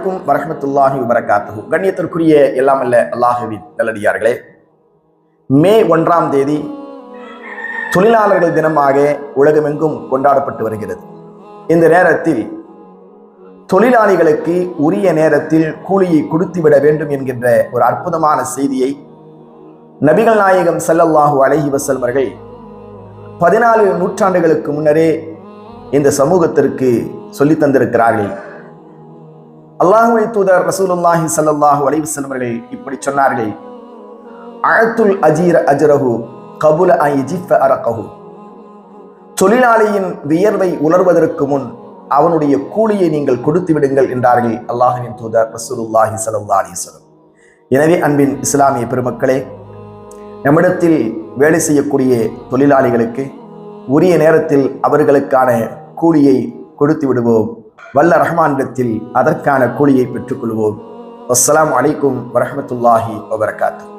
அலைக்கும் வரஹ்மத்துல்லாஹி வபரகாத்துஹு. கண்ணியத்திற்குரிய எல்லாம் அல்ல அல்லாஹ்வின் நல்லடியார்களே, மே 1ஆம் தேதி தொழிலாளர்கள் தினமாக உலகமெங்கும் கொண்டாடப்பட்டு வருகிறது. இந்த நேரத்தில் தொழிலாளிகளுக்கு உரிய நேரத்தில் கூலியை கொடுத்துவிட வேண்டும் என்கின்ற ஒரு அற்புதமான செய்தியை நபிகள் நாயகம் ஸல்லல்லாஹு அலைஹி வஸல்லம் அவர்கள் 14 நூற்றாண்டுகளுக்கு முன்னரே இந்த சமூகத்திற்கு சொல்லித் தந்திருக்கிறார்கள். அல்லாஹ்வுடைய தூதர் ரசூலுல்லாஹி ஸல்லல்லாஹு அலைஹி வஸல்லம் அவர்கள் இப்படி சொன்னார்கள், அஅத்துல் அஜீர அஜ்ரஹு கபுல அன் யஜிஃப அரகஹு. தொழிலாளியின் வியர்வை உலர்வதற்கு முன் அவனுடைய கூலியை நீங்கள் கொடுத்து விடுங்கள் என்றார்கள் அல்லாஹ்வின் தூதர் ரசூலுல்லாஹி ஸல்லல்லாஹு அலைஹி வஸல்லம். எனவே அன்பின் இஸ்லாமிய பெருமக்களே, நம்மிடத்தில் வேலை செய்யக்கூடிய தொழிலாளிகளுக்கு உரிய நேரத்தில் அவர்களுக்கான கூலியை கொடுத்து விடுவோம். வல்ல ரஹ்மானிடத்தில் அதற்கான கூலியை பெற்றுக்கொள்வோம். அஸ்ஸலாமு அலைக்கும் வரஹ்மத்துல்லாஹி வபரகாத்துஹு.